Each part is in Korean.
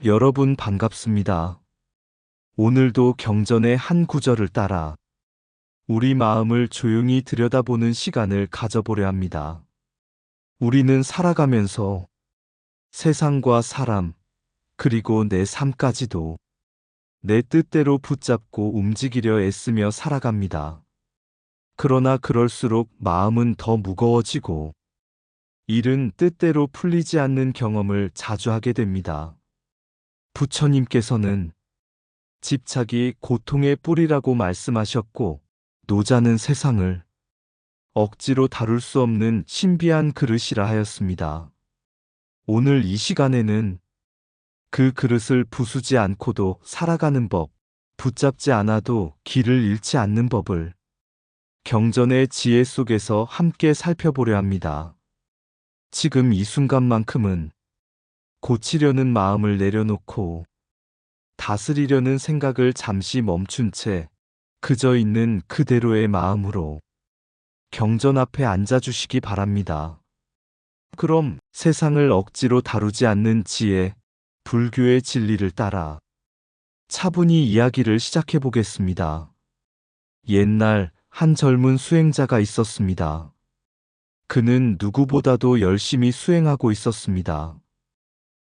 여러분 반갑습니다. 오늘도 경전의 한 구절을 따라 우리 마음을 조용히 들여다보는 시간을 가져보려 합니다. 우리는 살아가면서 세상과 사람, 그리고 내 삶까지도 내 뜻대로 붙잡고 움직이려 애쓰며 살아갑니다. 그러나 그럴수록 마음은 더 무거워지고 일은 뜻대로 풀리지 않는 경험을 자주 하게 됩니다. 부처님께서는 집착이 고통의 뿌리라고 말씀하셨고, 노자는 세상을 억지로 다룰 수 없는 신비한 그릇이라 하였습니다. 오늘 이 시간에는 그 그릇을 부수지 않고도 살아가는 법, 붙잡지 않아도 길을 잃지 않는 법을 경전의 지혜 속에서 함께 살펴보려 합니다. 지금 이 순간만큼은 고치려는 마음을 내려놓고 다스리려는 생각을 잠시 멈춘 채 그저 있는 그대로의 마음으로 경전 앞에 앉아주시기 바랍니다. 그럼 세상을 억지로 다루지 않는 지혜, 불교의 진리를 따라 차분히 이야기를 시작해 보겠습니다. 옛날 한 젊은 수행자가 있었습니다. 그는 누구보다도 열심히 수행하고 있었습니다.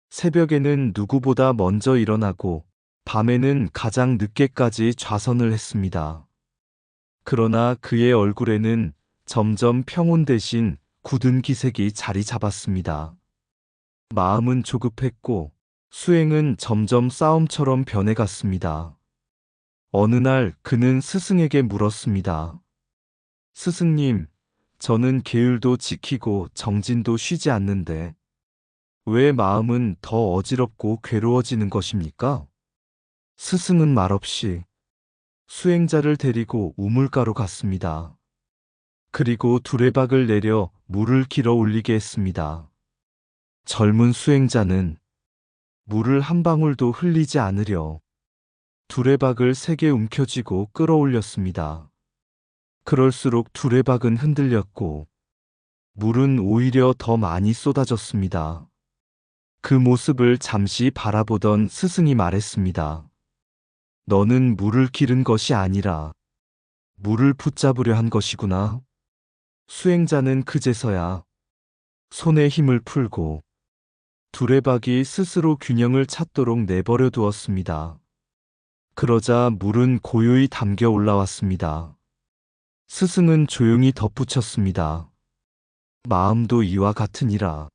새벽에는 누구보다 먼저 일어나고 밤에는 가장 늦게까지 좌선을 했습니다. 그러나 그의 얼굴에는 점점 평온 대신 굳은 기색이 자리 잡았습니다. 마음은 조급했고 수행은 점점 싸움처럼 변해갔습니다. 어느 날 그는 스승에게 물었습니다. 스승님, 저는 계율도 지키고 정진도 쉬지 않는데 왜 마음은 더 어지럽고 괴로워지는 것입니까? 스승은 말없이 수행자를 데리고 우물가로 갔습니다. 그리고 두레박을 내려 물을 길어 올리게 했습니다. 젊은 수행자는 물을 한 방울도 흘리지 않으려 두레박을 세게 움켜쥐고 끌어올렸습니다. 그럴수록 두레박은 흔들렸고 물은 오히려 더 많이 쏟아졌습니다. 그 모습을 잠시 바라보던 스승이 말했습니다. 너는 물을 기른 것이 아니라 물을 붙잡으려 한 것이구나. 수행자는 그제서야 손에 힘을 풀고 두레박이 스스로 균형을 찾도록 내버려 두었습니다. 그러자 물은 고요히 담겨 올라왔습니다. 스승은 조용히 덧붙였습니다. 마음도 이와 같으니라.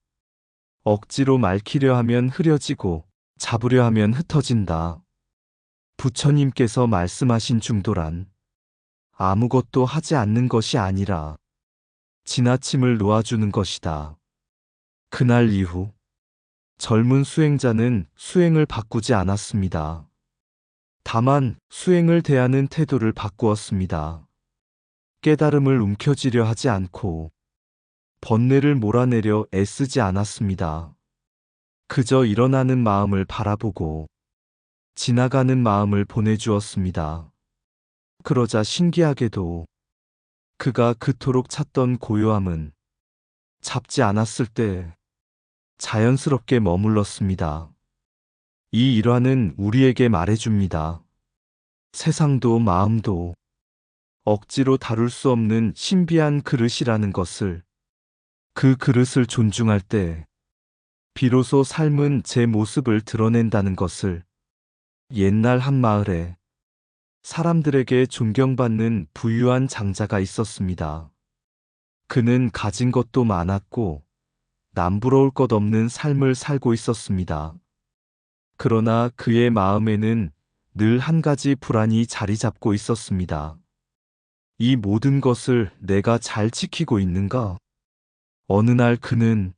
억지로 맑히려 하면 흐려지고 잡으려 하면 흩어진다. 부처님께서 말씀하신 중도란 아무것도 하지 않는 것이 아니라 지나침을 놓아주는 것이다. 그날 이후 젊은 수행자는 수행을 바꾸지 않았습니다. 다만 수행을 대하는 태도를 바꾸었습니다. 깨달음을 움켜쥐려 하지 않고 번뇌를 몰아내려 애쓰지 않았습니다. 그저 일어나는 마음을 바라보고 지나가는 마음을 보내주었습니다. 그러자 신기하게도 그가 그토록 찾던 고요함은 잡지 않았을 때 자연스럽게 머물렀습니다. 이 일화는 우리에게 말해줍니다. 세상도 마음도 억지로 다룰 수 없는 신비한 그릇이라는 것을, 그 그릇을 존중할 때 비로소 삶은 제 모습을 드러낸다는 것을. 옛날 한 마을에 사람들에게 존경받는 부유한 장자가 있었습니다. 그는 가진 것도 많았고 남부러울 것 없는 삶을 살고 있었습니다. 그러나 그의 마음에는 늘 한 가지 불안이 자리 잡고 있었습니다. 이 모든 것을 내가 잘 지키고 있는가? 어느 날 그는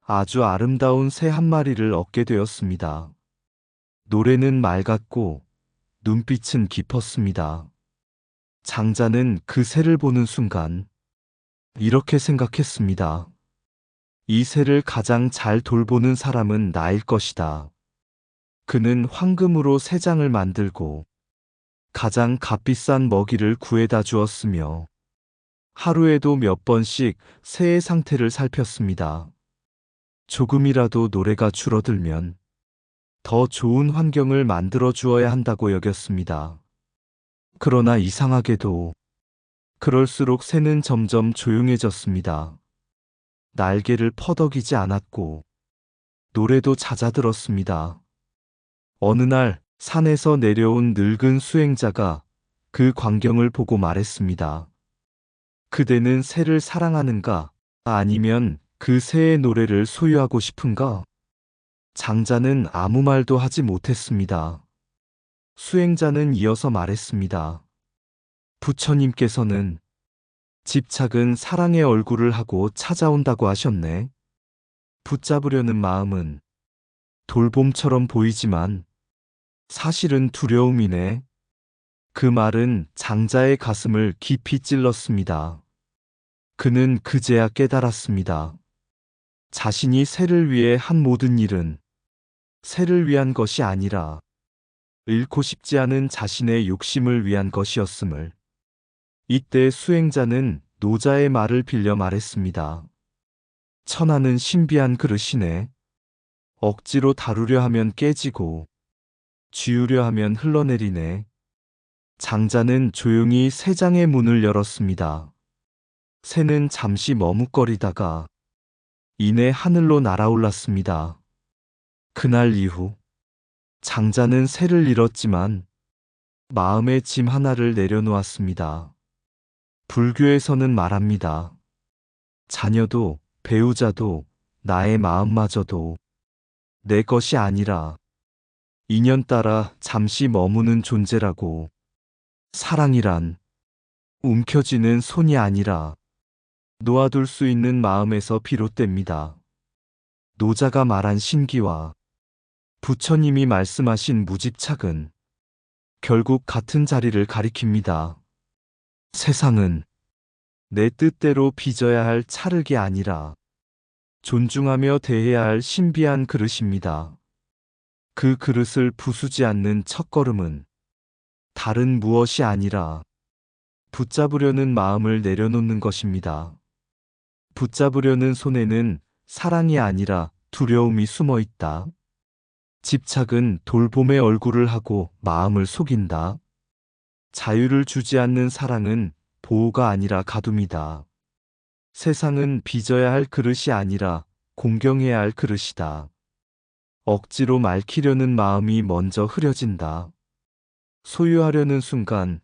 아주 아름다운 새 한 마리를 얻게 되었습니다. 노래는 맑았고 눈빛은 깊었습니다. 장자는 그 새를 보는 순간 이렇게 생각했습니다. 이 새를 가장 잘 돌보는 사람은 나일 것이다. 그는 황금으로 새장을 만들고 가장 값비싼 먹이를 구해다 주었으며 하루에도 몇 번씩 새의 상태를 살폈습니다. 조금이라도 노래가 줄어들면 더 좋은 환경을 만들어 주어야 한다고 여겼습니다. 그러나 이상하게도 그럴수록 새는 점점 조용해졌습니다. 날개를 퍼덕이지 않았고 노래도 잦아들었습니다. 어느 날 산에서 내려온 늙은 수행자가 그 광경을 보고 말했습니다. 그대는 새를 사랑하는가? 아니면 그 새의 노래를 소유하고 싶은가? 장자는 아무 말도 하지 못했습니다. 수행자는 이어서 말했습니다. 부처님께서는 집착은 사랑의 얼굴을 하고 찾아온다고 하셨네. 붙잡으려는 마음은 돌봄처럼 보이지만 사실은 두려움이네. 그 말은 장자의 가슴을 깊이 찔렀습니다. 그는 그제야 깨달았습니다. 자신이 새를 위해 한 모든 일은 새를 위한 것이 아니라 잃고 싶지 않은 자신의 욕심을 위한 것이었음을. 이때 수행자는 노자의 말을 빌려 말했습니다. 천하는 신비한 그릇이네. 억지로 다루려 하면 깨지고 쥐우려 하면 흘러내리네. 장자는 조용히 새장의 문을 열었습니다. 새는 잠시 머뭇거리다가 이내 하늘로 날아올랐습니다. 그날 이후 장자는 새를 잃었지만 마음의 짐 하나를 내려놓았습니다. 불교에서는 말합니다. 자녀도 배우자도 나의 마음마저도 내 것이 아니라 인연 따라 잠시 머무는 존재라고. 사랑이란 움켜쥐는 손이 아니라 놓아둘 수 있는 마음에서 비롯됩니다. 노자가 말한 신기와 부처님이 말씀하신 무집착은 결국 같은 자리를 가리킵니다. 세상은 내 뜻대로 빚어야 할 찰흙이 아니라 존중하며 대해야 할 신비한 그릇입니다. 그 그릇을 부수지 않는 첫걸음은 다른 무엇이 아니라 붙잡으려는 마음을 내려놓는 것입니다. 붙잡으려는 손에는 사랑이 아니라 두려움이 숨어 있다. 집착은 돌봄의 얼굴을 하고 마음을 속인다. 자유를 주지 않는 사랑은 보호가 아니라 가둠이다. 세상은 빚어야 할 그릇이 아니라 공경해야 할 그릇이다. 억지로 맑히려는 마음이 먼저 흐려진다. 소유하려는 순간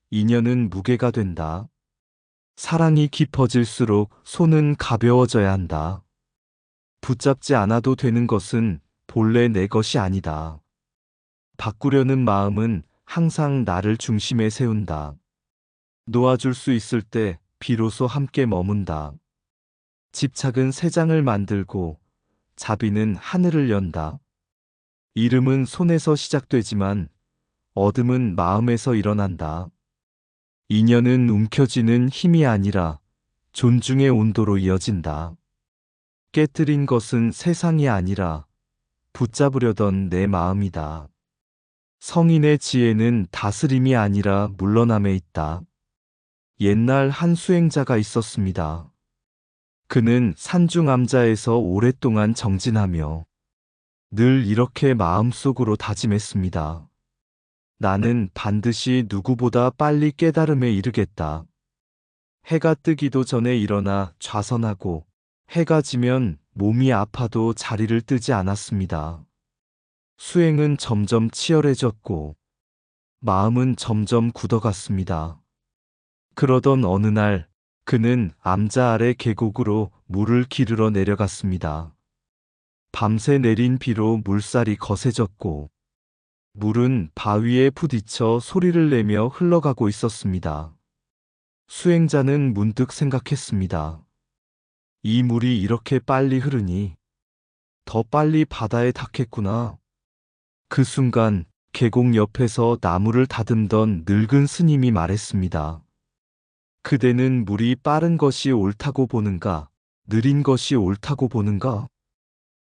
인연은 무게가 된다. 사랑이 깊어질수록 손은 가벼워져야 한다. 붙잡지 않아도 되는 것은 본래 내 것이 아니다. 바꾸려는 마음은 항상 나를 중심에 세운다. 놓아줄 수 있을 때 비로소 함께 머문다. 집착은 새장을 만들고 자비는 하늘을 연다. 이름은 손에서 시작되지만 어둠은 마음에서 일어난다. 인연은 움켜쥐는 힘이 아니라 존중의 온도로 이어진다. 깨뜨린 것은 세상이 아니라 붙잡으려던 내 마음이다. 성인의 지혜는 다스림이 아니라 물러남에 있다. 옛날 한 수행자가 있었습니다. 그는 산중암자에서 오랫동안 정진하며 늘 이렇게 마음속으로 다짐했습니다. 나는 반드시 누구보다 빨리 깨달음에 이르겠다. 해가 뜨기도 전에 일어나 좌선하고 해가 지면 몸이 아파도 자리를 뜨지 않았습니다. 수행은 점점 치열해졌고 마음은 점점 굳어갔습니다. 그러던 어느 날 그는 암자 아래 계곡으로 물을 기르러 내려갔습니다. 밤새 내린 비로 물살이 거세졌고 물은 바위에 부딪혀 소리를 내며 흘러가고 있었습니다. 수행자는 문득 생각했습니다. 이 물이 이렇게 빨리 흐르니 더 빨리 바다에 닿겠구나. 그 순간 계곡 옆에서 나무를 다듬던 늙은 스님이 말했습니다. 그대는 물이 빠른 것이 옳다고 보는가, 느린 것이 옳다고 보는가?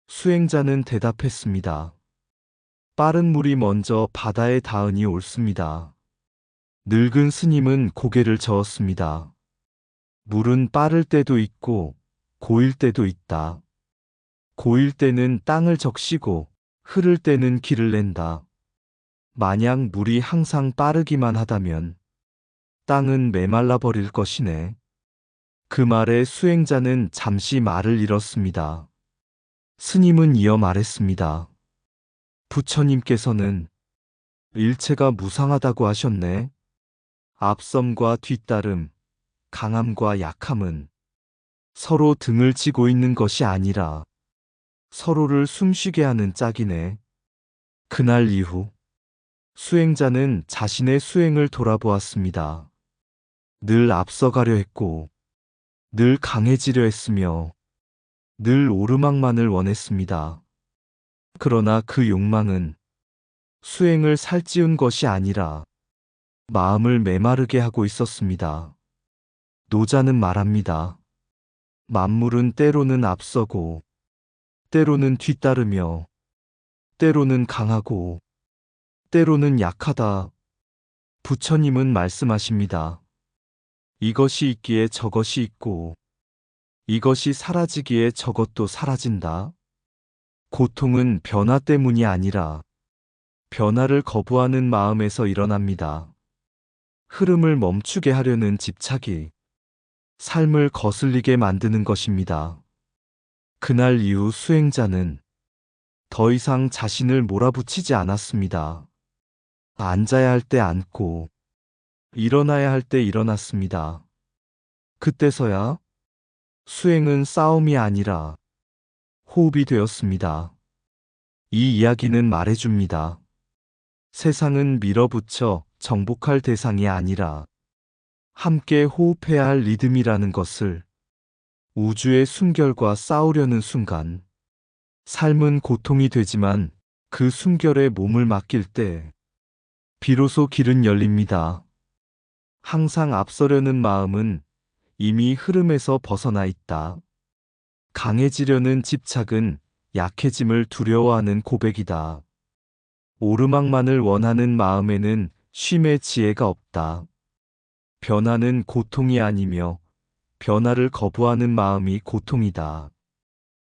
수행자는 대답했습니다. 빠른 물이 먼저 바다에 닿으니 옳습니다. 늙은 스님은 고개를 저었습니다. 물은 빠를 때도 있고 고일 때도 있다. 고일 때는 땅을 적시고 흐를 때는 길을 낸다. 만약 물이 항상 빠르기만 하다면 땅은 메말라 버릴 것이네. 그 말에 수행자는 잠시 말을 잃었습니다. 스님은 이어 말했습니다. 부처님께서는 일체가 무상하다고 하셨네. 앞섬과 뒤따름, 강함과 약함은 서로 등을 지고 있는 것이 아니라 서로를 숨쉬게 하는 짝이네. 그날 이후 수행자는 자신의 수행을 돌아보았습니다. 늘 앞서가려 했고, 늘 강해지려 했으며, 늘 오르막만을 원했습니다. 그러나 그 욕망은 수행을 살찌운 것이 아니라 마음을 메마르게 하고 있었습니다. 노자는 말합니다. 만물은 때로는 앞서고, 때로는 뒤따르며, 때로는 강하고, 때로는 약하다. 부처님은 말씀하십니다. 이것이 있기에 저것이 있고, 이것이 사라지기에 저것도 사라진다. 고통은 변화 때문이 아니라 변화를 거부하는 마음에서 일어납니다. 흐름을 멈추게 하려는 집착이 삶을 거슬리게 만드는 것입니다. 그날 이후 수행자는 더 이상 자신을 몰아붙이지 않았습니다. 앉아야 할 때 앉고 일어나야 할 때 일어났습니다. 그때서야 수행은 싸움이 아니라 호흡이 되었습니다. 이 이야기는 말해줍니다. 세상은 밀어붙여 정복할 대상이 아니라 함께 호흡해야 할 리듬이라는 것을. 우주의 숨결과 싸우려는 순간 삶은 고통이 되지만 그 숨결에 몸을 맡길 때 비로소 길은 열립니다. 항상 앞서려는 마음은 이미 흐름에서 벗어나 있다. 강해지려는 집착은 약해짐을 두려워하는 고백이다. 오르막만을 원하는 마음에는 쉼의 지혜가 없다. 변화는 고통이 아니며 변화를 거부하는 마음이 고통이다.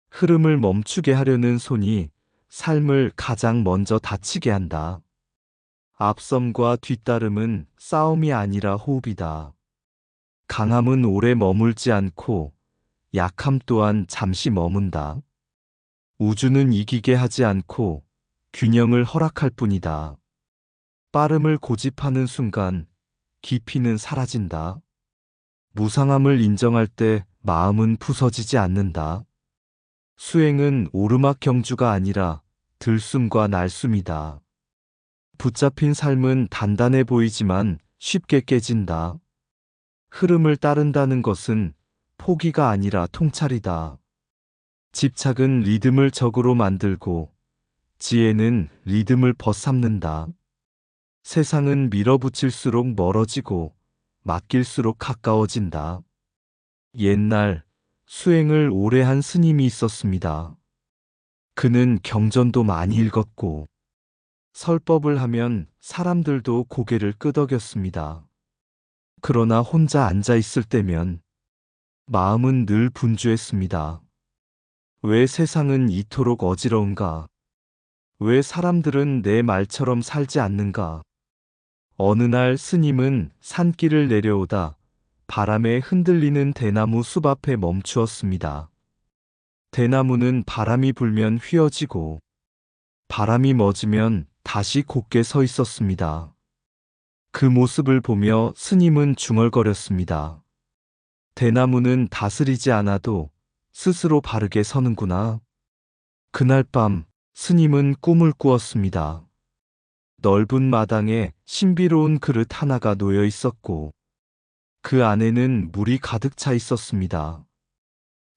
흐름을 멈추게 하려는 손이 삶을 가장 먼저 다치게 한다. 앞섬과 뒤따름은 싸움이 아니라 호흡이다. 강함은 오래 머물지 않고 약함 또한 잠시 머문다. 우주는 이기게 하지 않고 균형을 허락할 뿐이다. 빠름을 고집하는 순간 깊이는 사라진다. 무상함을 인정할 때 마음은 부서지지 않는다. 수행은 오르막 경주가 아니라 들숨과 날숨이다. 붙잡힌 삶은 단단해 보이지만 쉽게 깨진다. 흐름을 따른다는 것은 포기가 아니라 통찰이다. 집착은 리듬을 적으로 만들고 지혜는 리듬을 벗삼는다. 세상은 밀어붙일수록 멀어지고 맡길수록 가까워진다. 옛날 수행을 오래 한 스님이 있었습니다. 그는 경전도 많이 읽었고 설법을 하면 사람들도 고개를 끄덕였습니다. 그러나 혼자 앉아 있을 때면 마음은 늘 분주했습니다. 왜 세상은 이토록 어지러운가? 왜 사람들은 내 말처럼 살지 않는가? 어느 날 스님은 산길을 내려오다 바람에 흔들리는 대나무 숲 앞에 멈추었습니다. 대나무는 바람이 불면 휘어지고 바람이 멎으면 다시 곧게 서 있었습니다. 그 모습을 보며 스님은 중얼거렸습니다. 대나무는 다스리지 않아도 스스로 바르게 서는구나. 그날 밤 스님은 꿈을 꾸었습니다. 넓은 마당에 신비로운 그릇 하나가 놓여 있었고 그 안에는 물이 가득 차 있었습니다.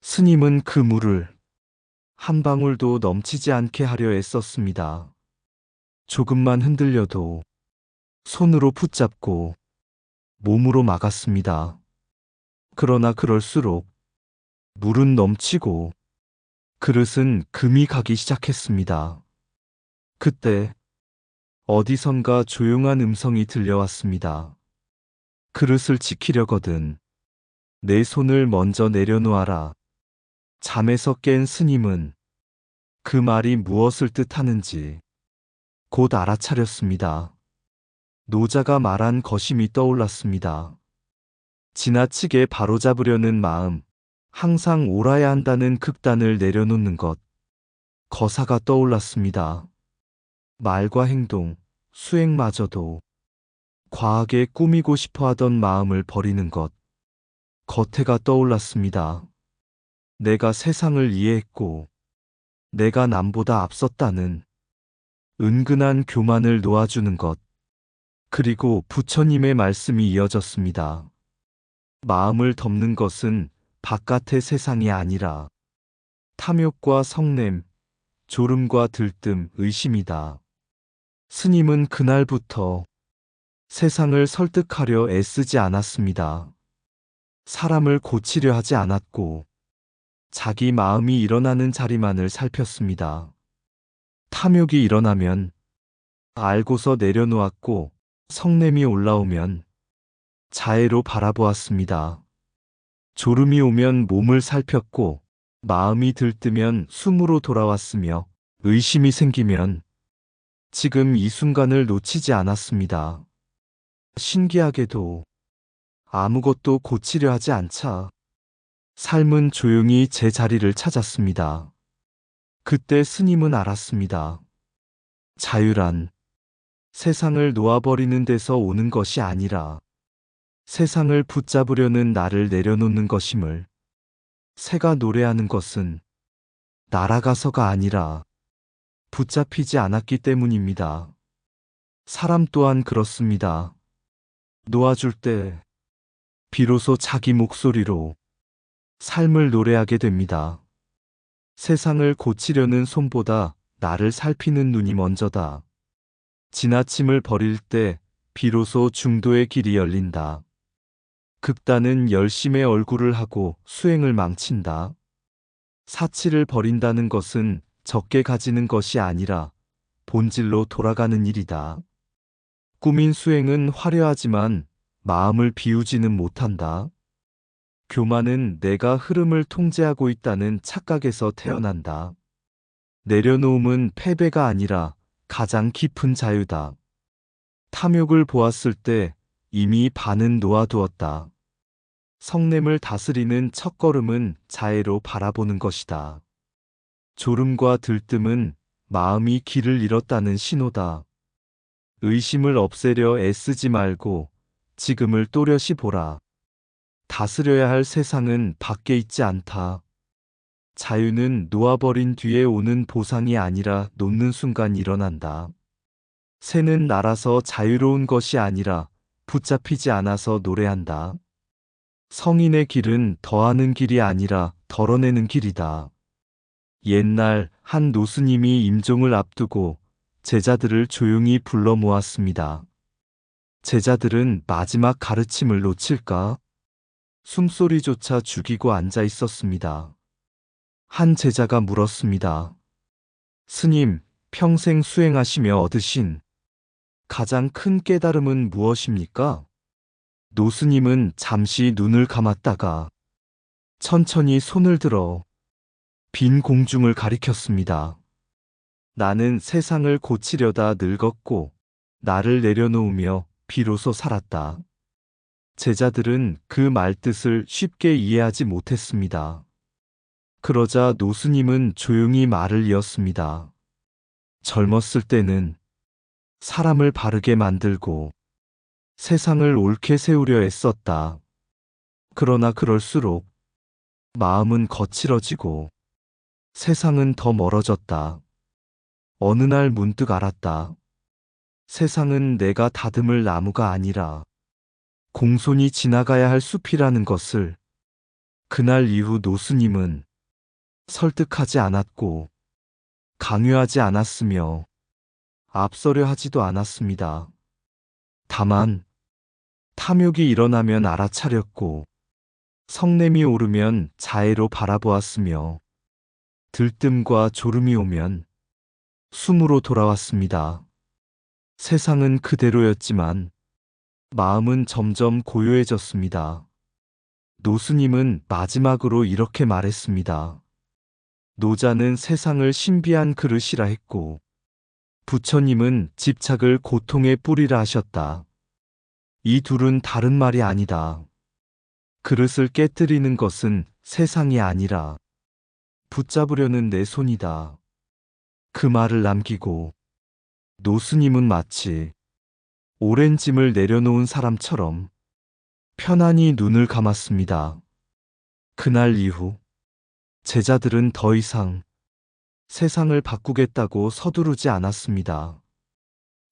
스님은 그 물을 한 방울도 넘치지 않게 하려 애썼습니다. 조금만 흔들려도 손으로 붙잡고 몸으로 막았습니다. 그러나 그럴수록 물은 넘치고 그릇은 금이 가기 시작했습니다. 그때 어디선가 조용한 음성이 들려왔습니다. 그릇을 지키려거든 내 손을 먼저 내려놓아라. 잠에서 깬 스님은 그 말이 무엇을 뜻하는지 곧 알아차렸습니다. 노자가 말한 거심이 떠올랐습니다. 지나치게 바로잡으려는 마음, 항상 옳아야 한다는 극단을 내려놓는 것, 거사가 떠올랐습니다. 말과 행동, 수행마저도 과하게 꾸미고 싶어 하던 마음을 버리는 것, 거태가 떠올랐습니다. 내가 세상을 이해했고, 내가 남보다 앞섰다는 은근한 교만을 놓아주는 것, 그리고 부처님의 말씀이 이어졌습니다. 마음을 덮는 것은 바깥의 세상이 아니라 탐욕과 성냄, 졸음과 들뜸, 의심이다. 스님은 그날부터 세상을 설득하려 애쓰지 않았습니다. 사람을 고치려 하지 않았고 자기 마음이 일어나는 자리만을 살폈습니다. 탐욕이 일어나면 알고서 내려놓았고 성냄이 올라오면 자애로 바라보았습니다. 졸음이 오면 몸을 살폈고 마음이 들뜨면 숨으로 돌아왔으며 의심이 생기면 지금 이 순간을 놓치지 않았습니다. 신기하게도 아무것도 고치려 하지 않자 삶은 조용히 제 자리를 찾았습니다. 그때 스님은 알았습니다. 자유란 세상을 놓아버리는 데서 오는 것이 아니라 세상을 붙잡으려는 나를 내려놓는 것임을. 새가 노래하는 것은 날아가서가 아니라 붙잡히지 않았기 때문입니다. 사람 또한 그렇습니다. 놓아줄 때 비로소 자기 목소리로 삶을 노래하게 됩니다. 세상을 고치려는 손보다 나를 살피는 눈이 먼저다. 지나침을 버릴 때 비로소 중도의 길이 열린다. 극단은 열심의 얼굴을 하고 수행을 망친다. 사치를 버린다는 것은 적게 가지는 것이 아니라 본질로 돌아가는 일이다. 꾸민 수행은 화려하지만 마음을 비우지는 못한다. 교만은 내가 흐름을 통제하고 있다는 착각에서 태어난다. 내려놓음은 패배가 아니라 가장 깊은 자유다. 탐욕을 보았을 때 이미 반은 놓아두었다. 성냄을 다스리는 첫걸음은 자애로 바라보는 것이다. 졸음과 들뜸은 마음이 길을 잃었다는 신호다. 의심을 없애려 애쓰지 말고 지금을 또렷이 보라. 다스려야 할 세상은 밖에 있지 않다. 자유는 놓아버린 뒤에 오는 보상이 아니라 놓는 순간 일어난다. 새는 날아서 자유로운 것이 아니라 붙잡히지 않아서 노래한다. 성인의 길은 더하는 길이 아니라 덜어내는 길이다. 옛날 한 노스님이 임종을 앞두고 제자들을 조용히 불러 모았습니다. 제자들은 마지막 가르침을 놓칠까? 숨소리조차 죽이고 앉아 있었습니다. 한 제자가 물었습니다. 스님, 평생 수행하시며 얻으신 가장 큰 깨달음은 무엇입니까? 노스님은 잠시 눈을 감았다가 천천히 손을 들어 빈 공중을 가리켰습니다. 나는 세상을 고치려다 늙었고 나를 내려놓으며 비로소 살았다. 제자들은 그 말뜻을 쉽게 이해하지 못했습니다. 그러자 노스님은 조용히 말을 이었습니다. 젊었을 때는 사람을 바르게 만들고 세상을 옳게 세우려 애썼다. 그러나 그럴수록 마음은 거칠어지고 세상은 더 멀어졌다. 어느 날 문득 알았다. 세상은 내가 다듬을 나무가 아니라 공손히 지나가야 할 숲이라는 것을. 그날 이후 노스님은 설득하지 않았고 강요하지 않았으며 앞서려 하지도 않았습니다. 다만 탐욕이 일어나면 알아차렸고 성냄이 오르면 자애로 바라보았으며 들뜸과 졸음이 오면 숨으로 돌아왔습니다. 세상은 그대로였지만 마음은 점점 고요해졌습니다. 노스님은 마지막으로 이렇게 말했습니다. 노자는 세상을 신비한 그릇이라 했고, 부처님은 집착을 고통의 뿌리라 하셨다. 이 둘은 다른 말이 아니다. 그릇을 깨뜨리는 것은 세상이 아니라 붙잡으려는 내 손이다. 그 말을 남기고 노스님은 마치 오랜 짐을 내려놓은 사람처럼 편안히 눈을 감았습니다. 그날 이후 제자들은 더 이상 세상을 바꾸겠다고 서두르지 않았습니다.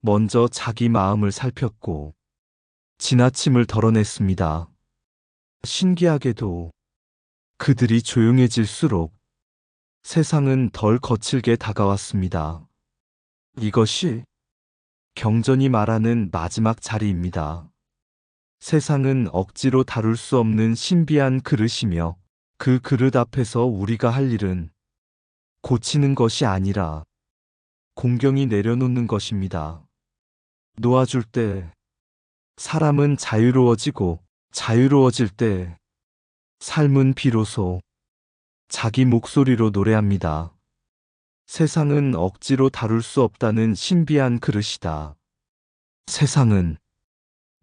먼저 자기 마음을 살폈고 지나침을 덜어냈습니다. 신기하게도 그들이 조용해질수록 세상은 덜 거칠게 다가왔습니다. 이것이 경전이 말하는 마지막 자리입니다. 세상은 억지로 다룰 수 없는 신비한 그릇이며 그 그릇 앞에서 우리가 할 일은 고치는 것이 아니라 공경히 내려놓는 것입니다. 놓아줄 때 사람은 자유로워지고 자유로워질 때 삶은 비로소 자기 목소리로 노래합니다. 세상은 억지로 다룰 수 없다는 신비한 그릇이다. 세상은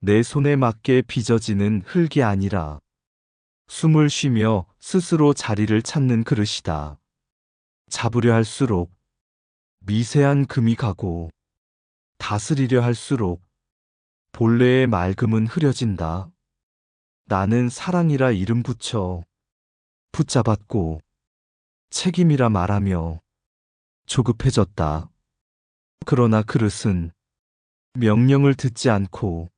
내 손에 맞게 빚어지는 흙이 아니라 숨을 쉬며 스스로 자리를 찾는 그릇이다. 잡으려 할수록 미세한 금이 가고 다스리려 할수록 본래의 맑음은 흐려진다. 나는 사랑이라 이름 붙여 붙잡았고 책임이라 말하며 조급해졌다. 그러나 그릇은 명령을 듣지 않고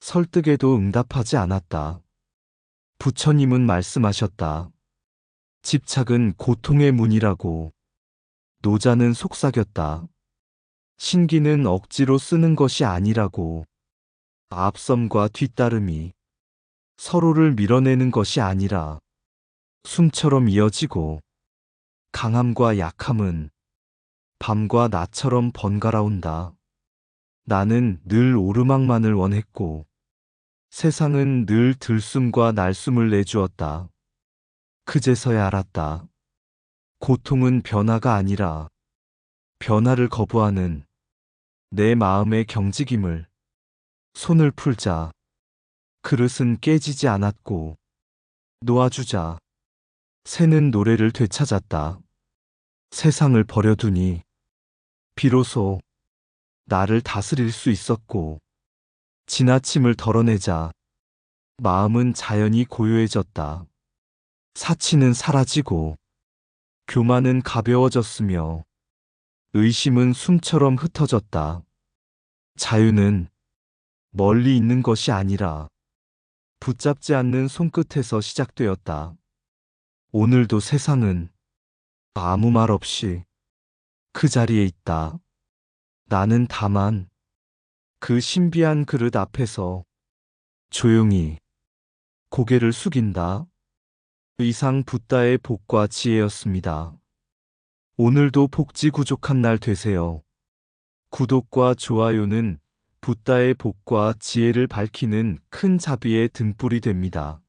설득에도 응답하지 않았다. 부처님은 말씀하셨다. 집착은 고통의 문이라고. 노자는 속삭였다. 신기는 억지로 쓰는 것이 아니라고. 앞섬과 뒤따름이 서로를 밀어내는 것이 아니라 숨처럼 이어지고 강함과 약함은 밤과 낮처럼 번갈아 온다. 나는 늘 오르막만을 원했고 세상은 늘 들숨과 날숨을 내주었다. 그제서야 알았다. 고통은 변화가 아니라 변화를 거부하는 내 마음의 경직임을. 손을 풀자 그릇은 깨지지 않았고 놓아주자 새는 노래를 되찾았다. 세상을 버려두니 비로소 나를 다스릴 수 있었고 지나침을 덜어내자 마음은 자연히 고요해졌다. 사치는 사라지고 교만은 가벼워졌으며 의심은 숨처럼 흩어졌다. 자유는 멀리 있는 것이 아니라 붙잡지 않는 손끝에서 시작되었다. 오늘도 세상은 아무 말 없이 그 자리에 있다. 나는 다만 그 신비한 그릇 앞에서 조용히 고개를 숙인다. 이상 붓다의 복과 지혜였습니다. 오늘도 복지구족한 날 되세요. 구독과 좋아요는 붓다의 복과 지혜를 밝히는 큰 자비의 등불이 됩니다.